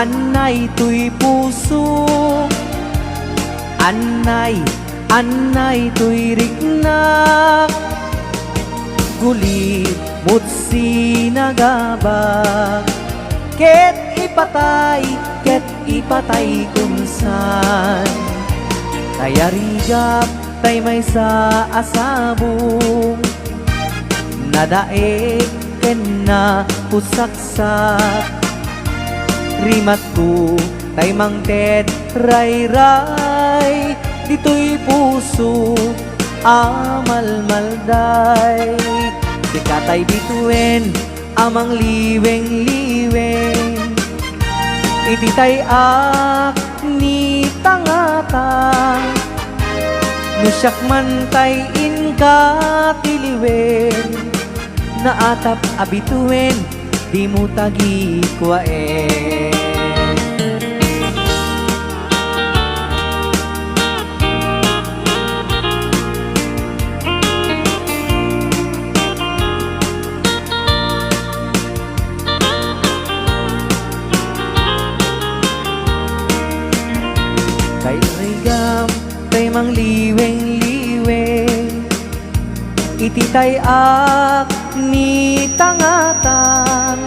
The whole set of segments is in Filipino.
Anay tuy puso, anay tuy riknak, gulit mo't sinagabak, ket ipatay kung saan. Kaya rigap tay may sa asabong, nadaek ken na pusaksak, rimat ko tay mangted ray-ray, dito'y puso amalmalday. Si katay bituin amang liweng-liweng, iti tay ak ni tangatang, nusyak man tay inka tiliwen, naatap abituin di mo tagi kwaen. Kay rigam tay mang liweng-liweng, iti tay ak ni tangatan,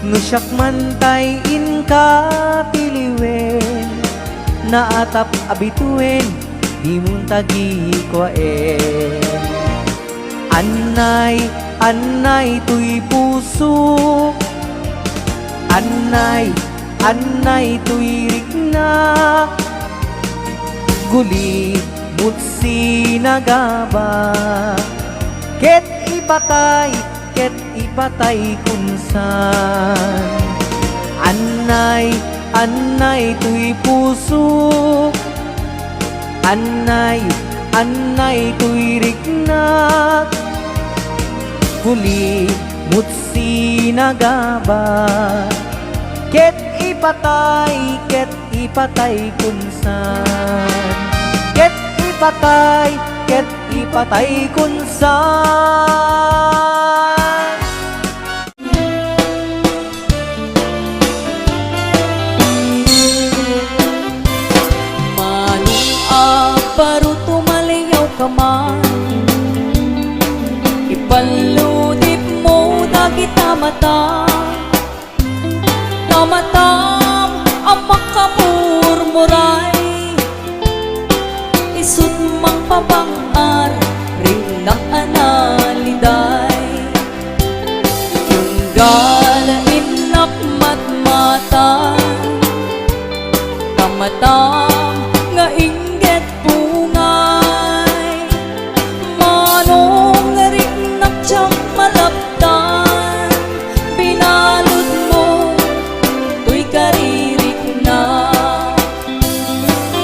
nusyak man tay inka tiliwen, naatap abituin di mong tagi kwaen. Anay tuy puso, anay tuy riknak, gulit mo't sinagabak, ket ipatay kung saan. Anay tuy puso, anay tuy riknak, gulit mo't sinagabak, ket ipatay kung saan. Ket ipatay kung saan. Manong aparo tumalayaw ka man, ipaludip mo dagita mata, tamatam ang makamurmuray, isut mang pabangar ring nakanaliday. Yung galain nakmatmatan, tamatam nga inggit bungay, manong ring naktsang malaptan, binalot mo tuy karirik na.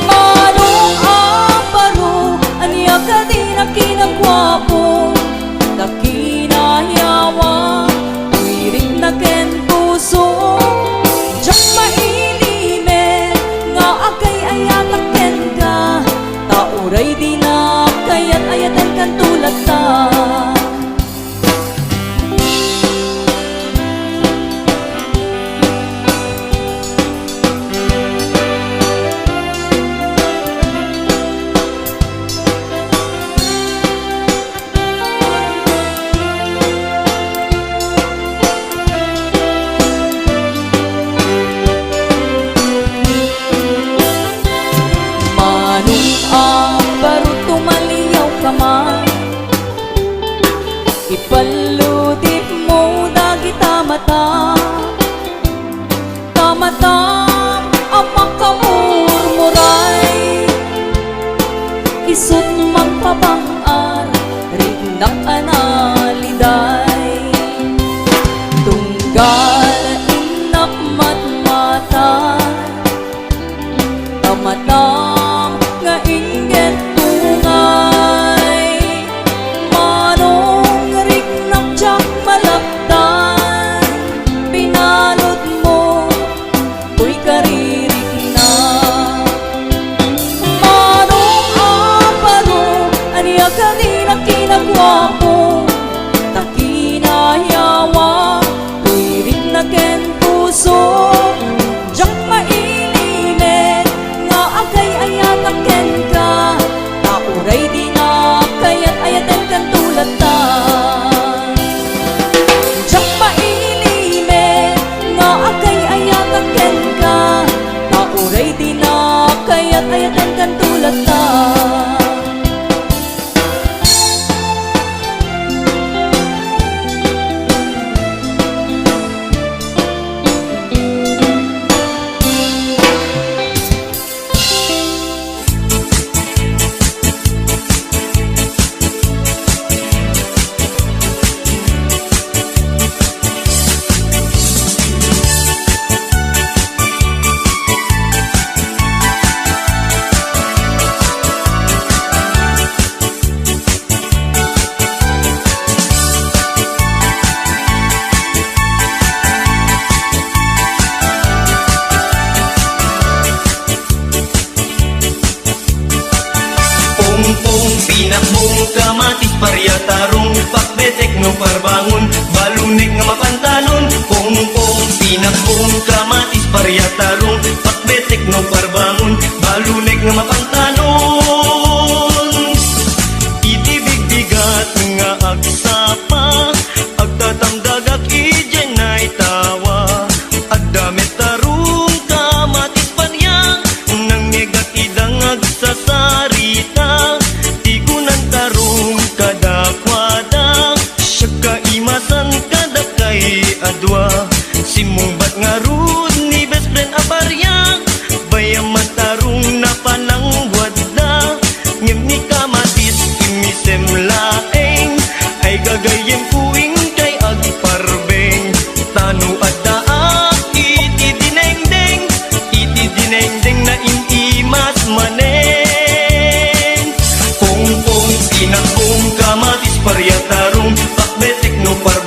Manong aparo aniya ka di na kinagwapo, kakinayawa tuy rik na ken puso, jak mailimen nga agay ay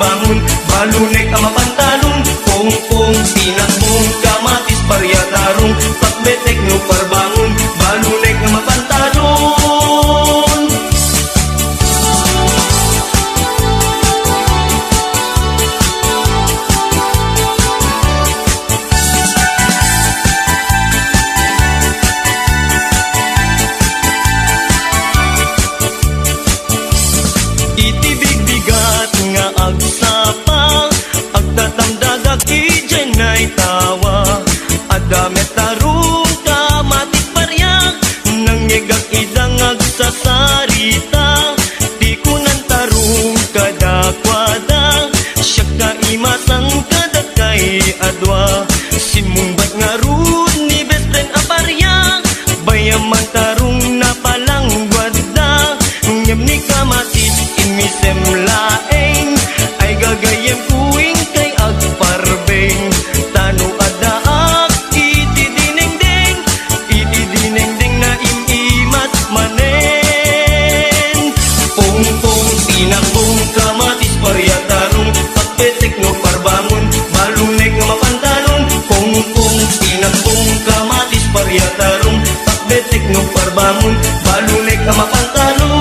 parbangon, balunek ang mapantalon, pong-pong, pinakbong, kamatis, paryatarong, pakbetek no parbangon, balunek ang mapantalon. Itibig bigat nga agsapa, agtatamdag ijay na'y tawa, adamet tarong kamatik paryak, nangyegak idang agsasarita, di ko nang tarong kadakwada, siya kaimasang kadakay adwa, simumbat nga ron ni best friend aparyak, bayamang tarong napalangwad da, ngem ni kamatis imisem laeng, ay gagayem kuing kay agparbeng, tano adaak iti dinengdeng na imimat manen, pong-pong, pinakbong, kamatis, paryatarong, pakbetek no parbangon, balunek nga mapantalon, pong-pong, pinakbong, kamatis, paryatarong, pakbetek no parbangon, balunek nga mapantalon.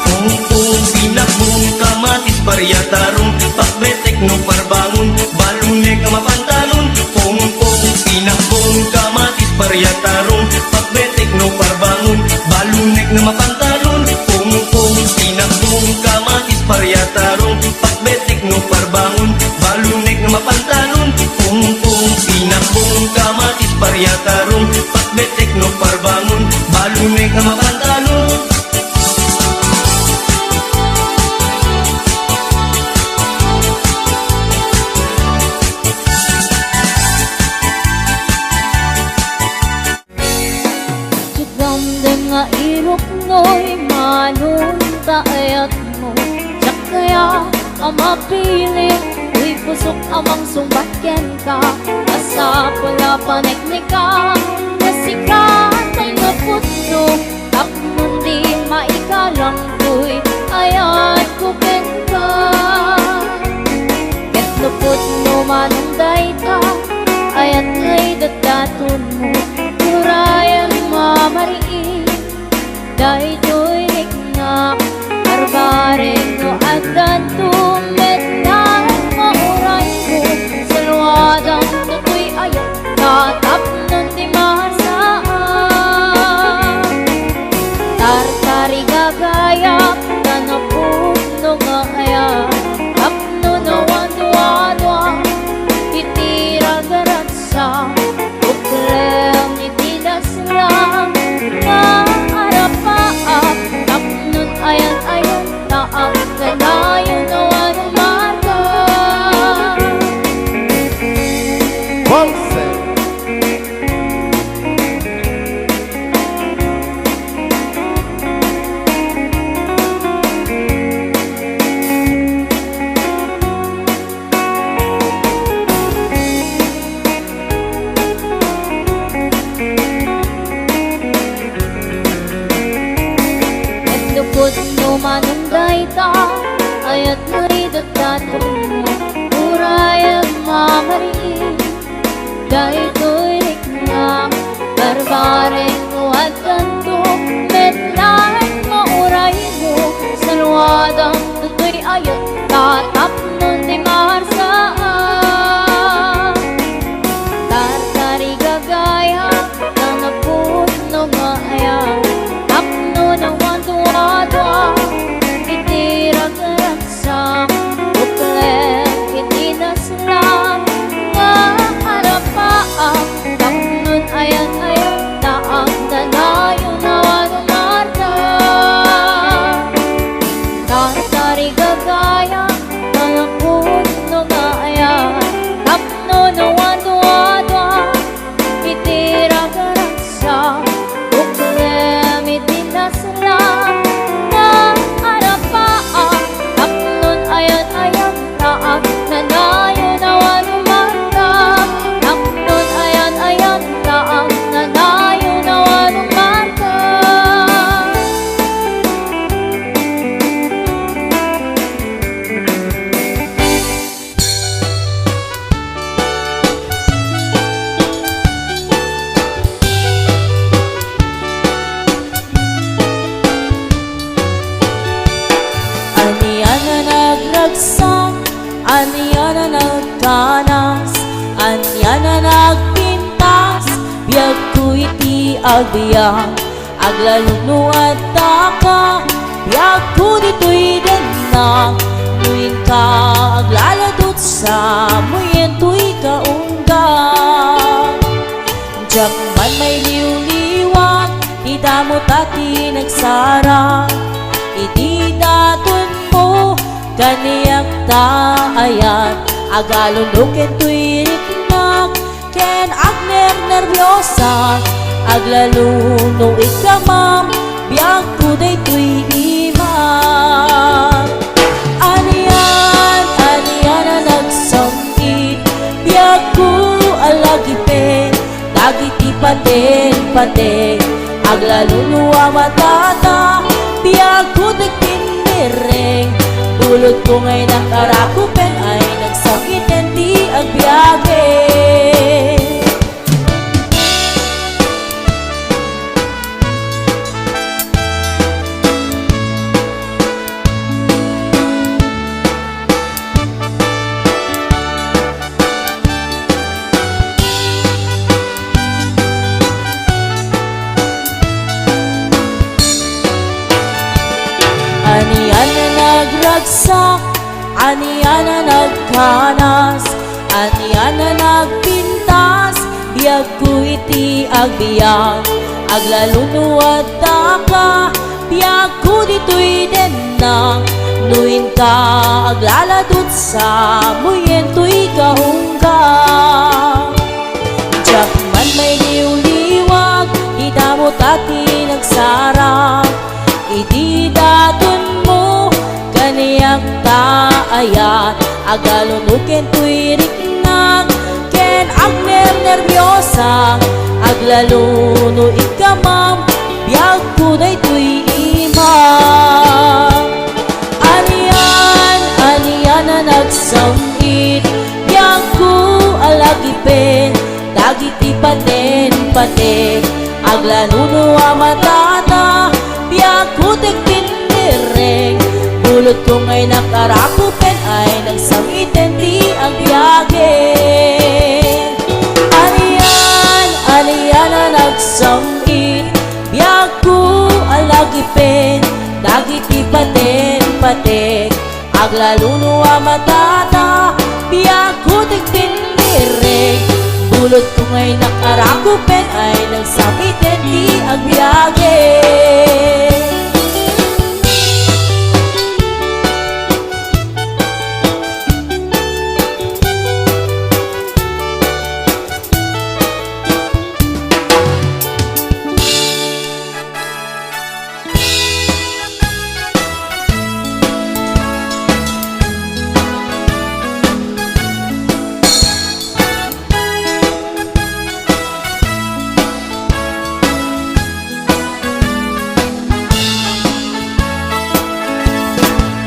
Pong-pong, pinakbong, kamatis, paryatarong, pakbetek no parbangon, balunek ang mapantalon, pong-pong, pinakbong, kamatis, paryatarong, pakbetek no parbangon, balunek na mapantalon, pong-pong, pinakbong, kamatis, paryatarong, pakbetek no parbangon, balunek na mapantalon, pong-pong, pinakbong, kamatis, paryatarong, pakbetek no parbangon, balunek na mapantalon. Chigam nga irok no'y manunta ayat mo, tsak kaya ang mapiling, uy pusok amang sumbatyan ka, asa pula paneknika, nasikat ay naputno, tapnon di maikalang ko'y ayat kuken ka. Ket lupot no manunday ka, ayat ay dadaton mo, turayan mamariin, dahil do'y hiknak, arbaren no agdan tumetang mauray ko, salwadang tutoy ayat, tatapnon di mahasaan. Tartari gagayap, tanapun no nga ayat, tapno no wadwa-wadwa, itira garatsa, uklem itidas lang, maarapaap, tapnon ayan-ayan, taang kanayon na nagkanas, anya na nagpintas, biyag ko iti agbiyak, aglaluno at taka, biyag ko dito'y denang, nuin ka aglaladot sa muyen to'y kaunggang. Diyak man may liw-liwat, di damo tati nagsarang, iti daton mo kaniyak taayan, agalundukin to'y riknak, ken agner nervyosa, aglaluno ikamam, biyag ko day to'y iman. Aniyan, aniyan na nagsangkit, biyag ko alagipin, dagiti paten, aglaluno amatata, biyag ko nagpindireng, bulod ko ngay nakarakupen ay nagsakiten di agbyage. Aniyan na nagragsak, aniyan na nagkanas, aniyan na nagpintas, biyag ko iti agbiyak, aglaluno at taka, biyag ko dito'y denang, nuin ka aglaladot sa muyen to'y kaunggang. Diyak man may liw-liwag, di damo tati nagsarang, iti daton mo kaniyak taayat, agalunuken to'y riknak, ken agner nervyosa, aglaluno ikamam, biyag ko day to'y imam. Aniyan, aniyan na nagsangit, biyag ko alagipin, dagiti paten, aglaluno amatata, biyag ko tigpindireng, bulot ko ngay nakarakupen ay nagsangiten di ang biyage. Aniyan, aniyan na nagsangit, biyag ko alagipin, dagiti paten, aglaluno amatata, biyag ko tigpindireng, bulot ko ngay nakarakupen ay nagsangiten di ang biyage.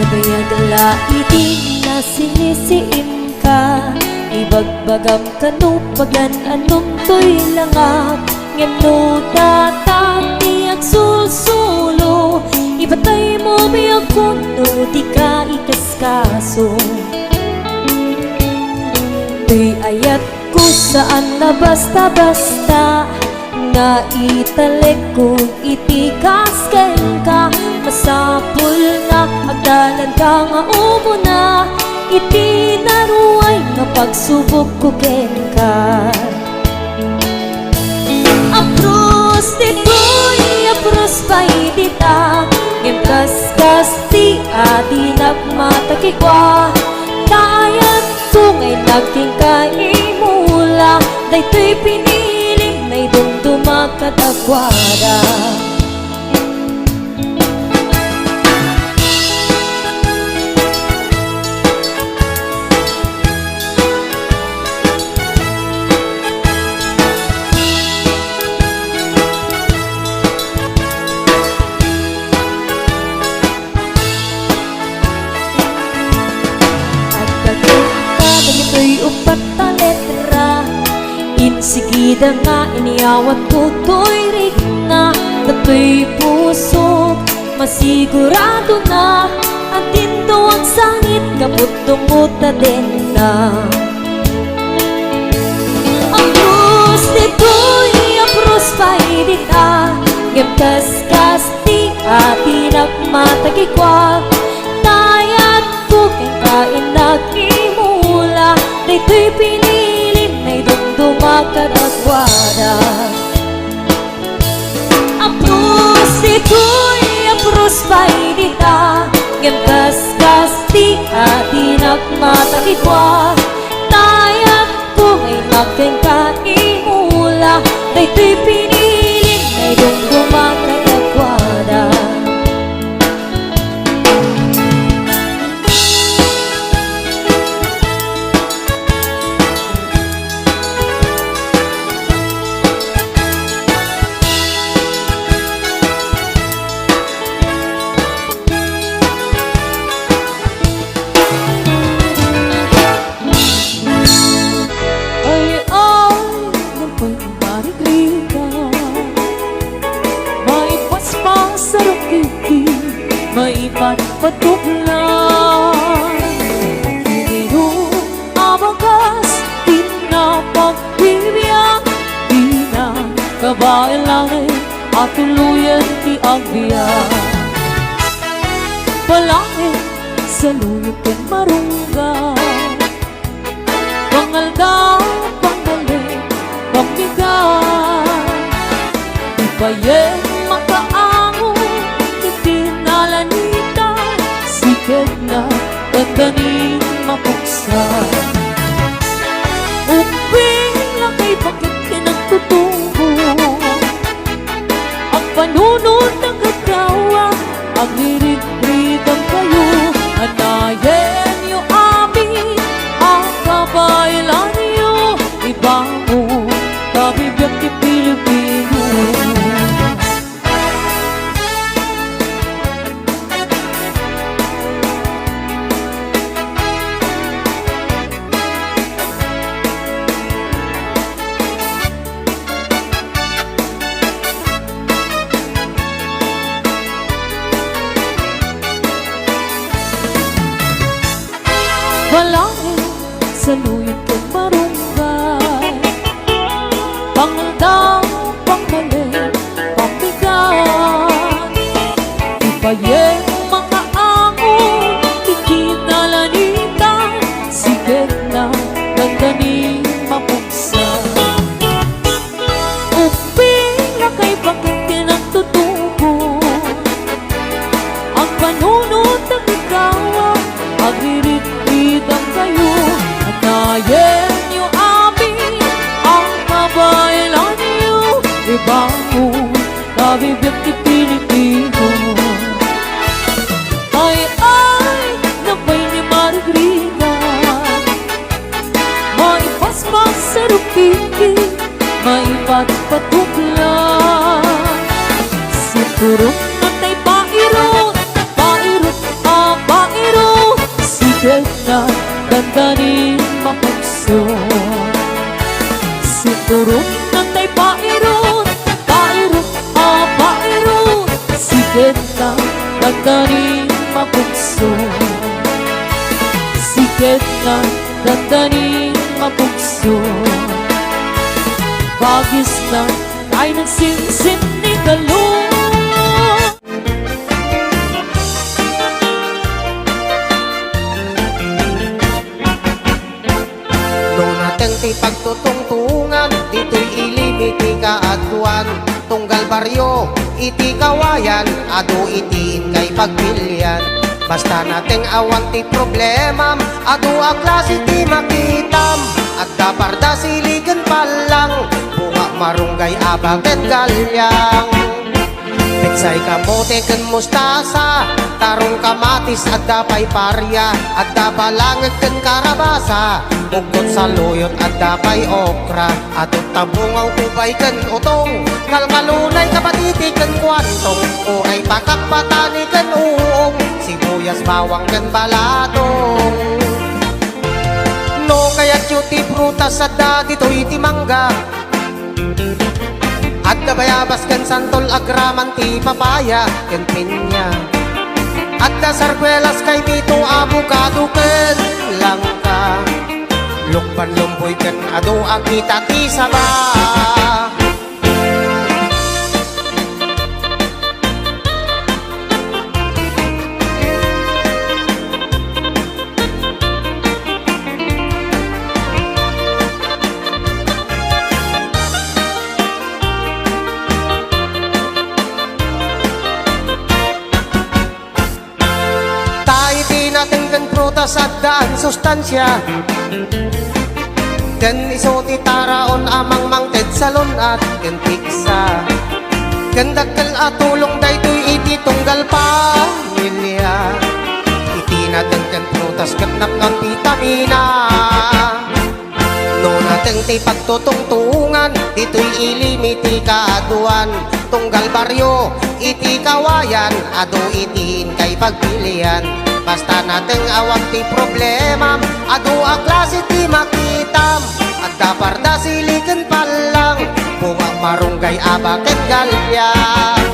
Nabayagala iti na sinisiim ka, ibagbagam kanu paglan anong to'y langap, ngeno tatati ag sulsulo, ibatay mo biyag kuno di ka ikaskaso. To'y ayat ko saan na basta-basta, nga italek kung itikas ken ka, masapul nga agdalan ka nga umo na, iti naruay nga pagsubok ko ken ka. Apros dito'y apros pa itita, ngimkas-kas ti adi nagmatakikwa, kayat tungay nagking kaimula, dayto'y pinilim na'y dumdumag katagwada. Ito'y upat na letra, insigida nga iniyawat ko to'y rigna, nato'y puso, masigurado na, ang tindo ang sangit, kaput tumuta din na. lang. Ang krus dito'y ang krus paidita, Gemkas ti ati nagmatagikwa, Tayat bukeng kain nagimula, Dito'y pinilim na'y dumduma kadagwada. Ang krus dito'y ang krus paidita, Gemkas ti ati nagmatagikwa, Tayat bukeng naging kaimula, Dito'y pinilim na'y dumduma kadagwada. Patuplan Ininom abagas, di na pagbibiyak, di na kabailangan at tuluyan ti agbiyak. Palangit sa luyot kong marunggan, pangaldaw, pangalit, pagbigat, ibayeng makaango, hindi nalanita, sikat na tatanin mapuksan. Uping lang kay bakit pinagtutubo, ang panunod ng kagawa, ang hirit-ritang kayo, anayin niyo amin, ang kabailan niyo, ibango, kabibyak ni Pilipino. Walangin sa luyot kong marunggay, pangaldaw, pangmali, pambigat, ibayeng mga angon, ikinalanitan, sigat na gandaning mapuksan. Uping na kay bakit pinagtutubo, ang panunod ng ikaw, agririt-ritang kayo, anayin niyo amin, ang kabailan niyo, ibango, kabibyak ni Pilipino. Ay, nabay ni Margarita, may paspas sa rupiki, may patpatuklan, si turok na tay pairot, pairot, pairot, sikat na dandanin mapagson. Si turok na tay pairot, pairot, pairot, sikat na dandanin mapagson. Sikat na dandanin mapagson. Bagis na ay nagsinsin ni Galong. Ti pagtutungtungan, dito'y ilimiti kaadtuan, tunggal baryo, iti kawayan, adu itiin kay pagpilyan. Basta nating awan ti problema, adu a klase ti makitam, at daparda siligan palang, bunga marunggay abaget galyang. Pitsay kamote ken mustasa, tarong kamatis at dapay parya, at dabalangag ken karabasa, bukod sa luyot at dapay okra, at tabungaw kubay ken utong, ngalngalunay kapatiti ken kwantong, o ay pakakpatani ken uong, sibuyas bawang ken balatong. No kaya't yuti prutas at dito iti mangga, at kabayabas ken santol agraman ti papaya ken pinya, at kasarkwelas kay dito abukado ken langka. Lukban lumboy kan ado ang kita ti saba. Tayo di natin kan prutas at daan sustansya. Kan iso ti taraon amang mangted salon at kan piksa. Kan dakkel at tulong daytoy iti tunggal pamilya. Iti natin kan prutas kan naknon vitamina. No natin ti pagtutungtungan, dito'y ilimiti kaaduan. Tunggal baryo, iti kawayan, ado itiin kay pagpilian. Basta nating awag ti problema, ado a klase ti makitam. At daparda silikan palang, bunga marunggay abaket galyang.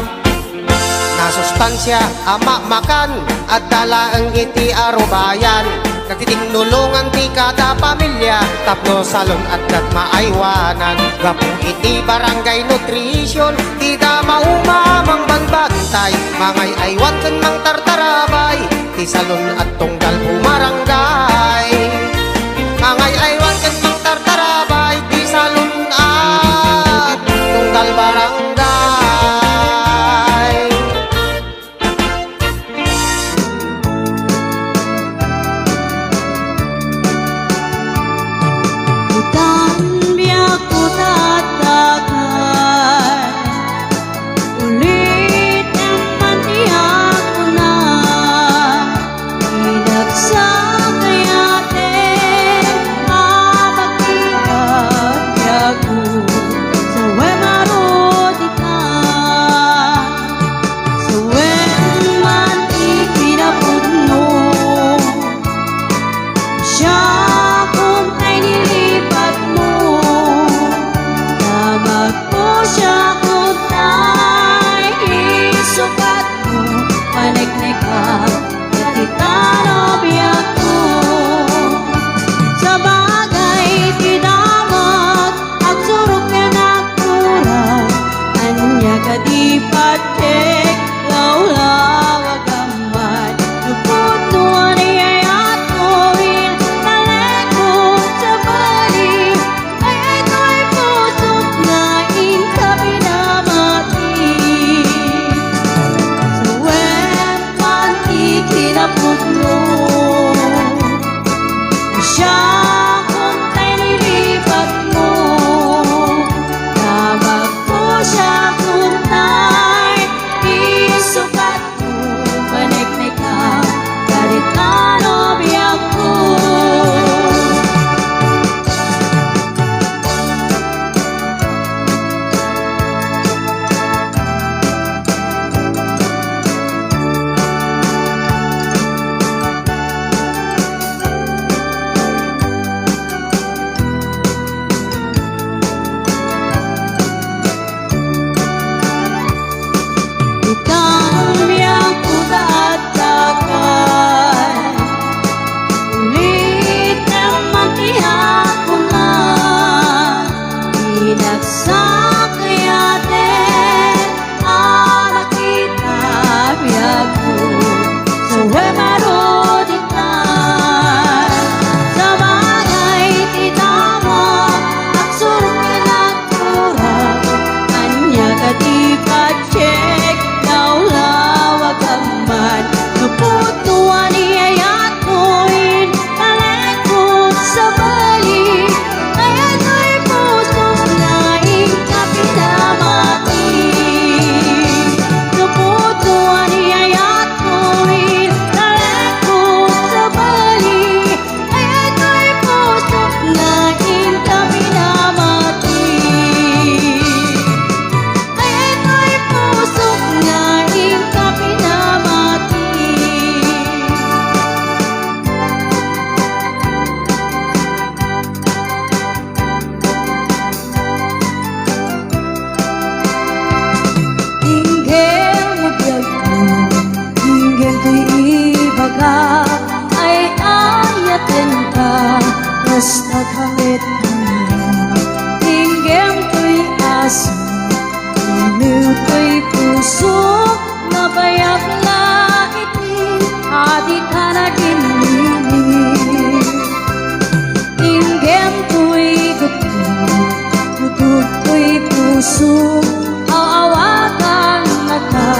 Nasustansya ama makan, at dalaang iti arubayan. Nagtitinulungan ti kada pamilya, tapno salon at maaywanan. Gapu iti barangay nutrition, di da maumamang banbantay. Mangay aywan kan mang tartarabay, ti salon at tunggal pumarangay. Mangay aywan kan mang tartarabay, ti salon at tunggal barangay. Utang biyak ko tatakan, ulit ang maniyak ko na. Inagsa kayate kakamit Tinggem ko'y aso Iliw ko'y puso Nabayak na itin Adi ka na ginili Tinggem ko'y gutog Gutog ko'y puso Awakan na ka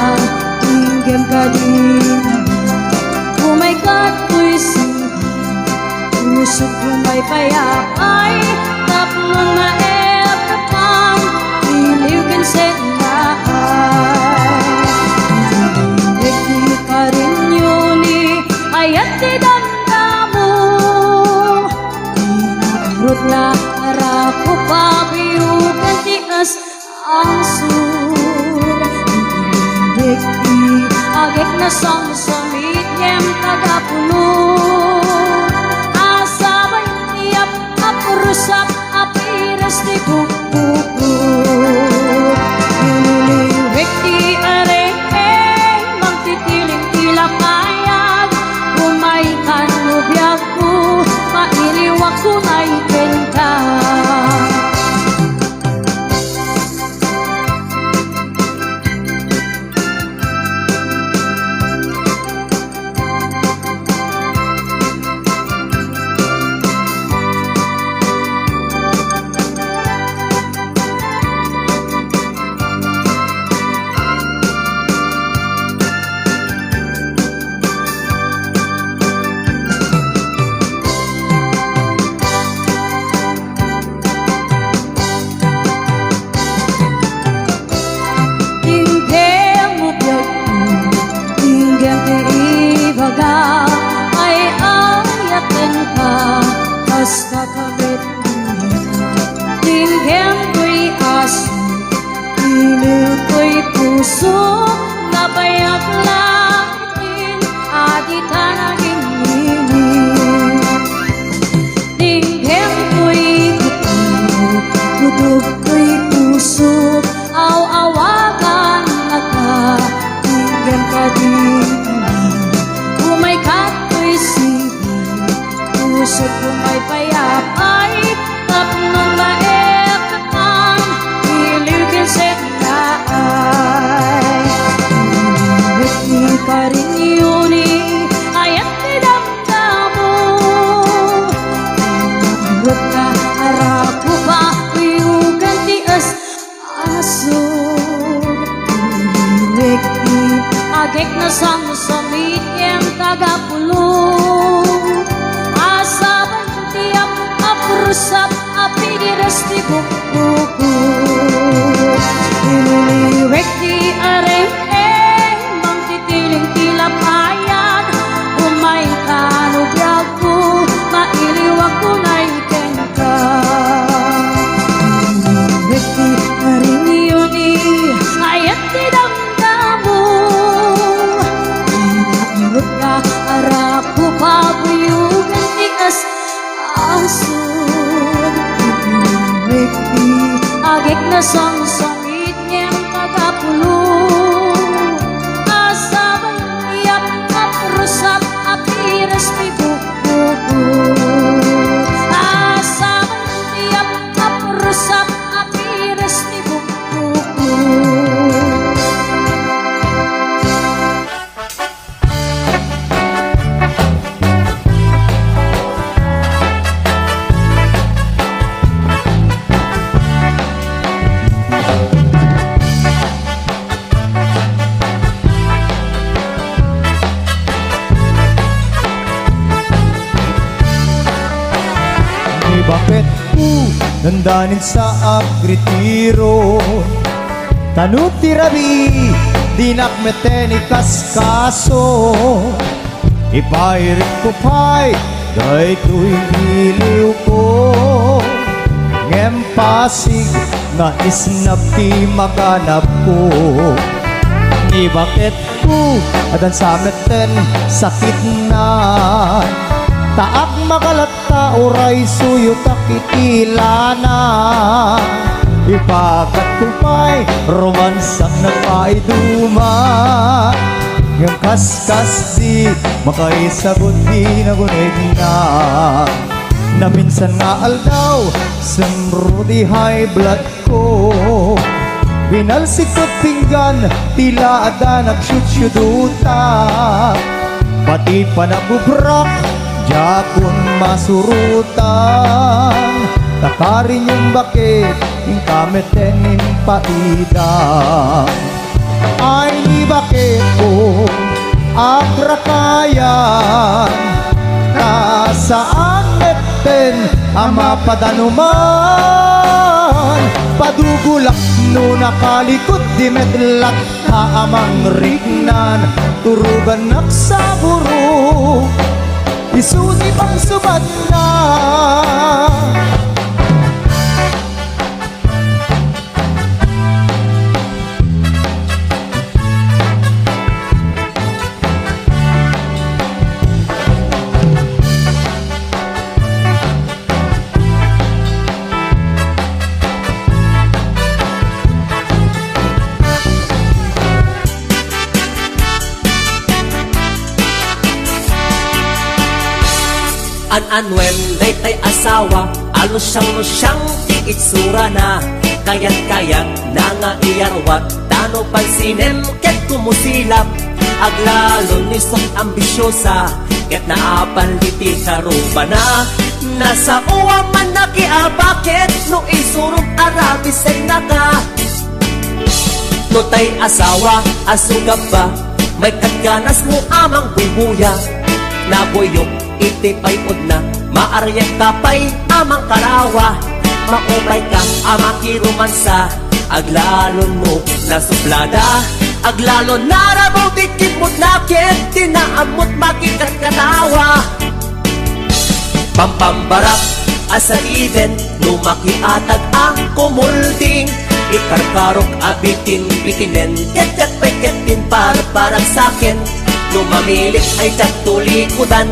Tinggem ka din Oh my God, ko'y puso ko may payapay Tapnon na epapang Iliw kansen na ay Hindi ka rin yun Ayat di damdamo Inarot na arako Pabiyugan tias ang sur Hindi agek na samsamit Niyem tagapulo Rusap apiras di buku Nililiwik di areng Magtitiling tilapayag Umaikan lubyak ko Mailiwak ko na ikenta Ay ayatin ka Basta kamit niya Tinggem ko'y aso Iliw ko'y puso Nabayak lakitin Adi ka na ginili Tinggem ko'y gutog Gutog ko'y puso Aw-awagan na ka Tinggem ka din Umay kato'y sige Puso ko may payapay Tapnon maepatan Iliw kinset na ay Iliwit di ka rin yun Ayat di damdamo Inarot na arako pa Uyugan tias aso Iliwit di agek na samsamit Yang tagapulong Asaban tiap Aprusap api di resti buku Iniliwek di areng Mangtitiling tilapayag Umay kanubyak ko Mailiwak ko na ikenta Iniliwek di areng yun Ayat di damdamo Inarot na arako Pabuyugan tias asod Iliwik di agek na samsamit Niyang tagapulong Asabang iyap Aprusap apiras di buku Asabang iyap Aprusap apiras di buku Bakit dandanin sa agritiro Tanuti rabi Dinak meteni kaskaso Ipairit ko pa'y Day tuwing iliw ko Ngem pasig Na isnap di maganap ko Ni bakit ko Adan sa meten sakit na Taak makalata oray suyo takikilana Ipagat ko pa'y romansak na paiduma Yung kaskas di makaisagot di nagunig na Na minsan nga aldaw Sembro di high blood ko Binalsik at pinggan Tila ada nagsyut-syuduta Pati pa nabubrak Jakun masurutan Takarin yung bakit Yung kameten yung paidang Ay ni bakit ko Akrakayan Nasaan meten Ama padanuman Padugulak no nakalikot di medlak Haamang rignan Turugan naksaburo Isuni pang subad na An-anwen day asawa Alos siyang tiitsura na Kayat-kayat na nga iyarwat Tano pansinem ket kumusilap Aglalon ni sok ambisyosa Ket naapaliti karuba na Nasa uwa man nakiabakit No isurong arabisen na ka No tay asawa asugap ba May katganas mo amang bubuya Naboyok iti pay na maaryan kapay amang karawa maupay ka amang kirumansa aglalon mo na suplada aglalon narabaw dikit mo't nakit tinaamot makikat katawa pampambarak asa iden lumakiatag ang kumulding ikarkarok abitin bitinen ket pay ketin parang sakin lumamilik ay tatulikudan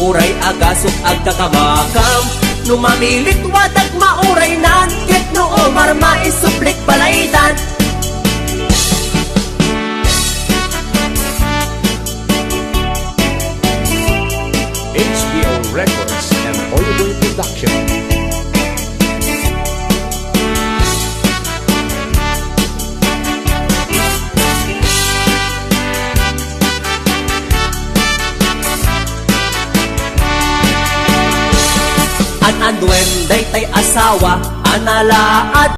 Uray agasok agkakamakam Numamilit wadag mauray nan Ket no omar maisuplik balaydan HBO Records and Audible Production. An-anwen day asawa Analaad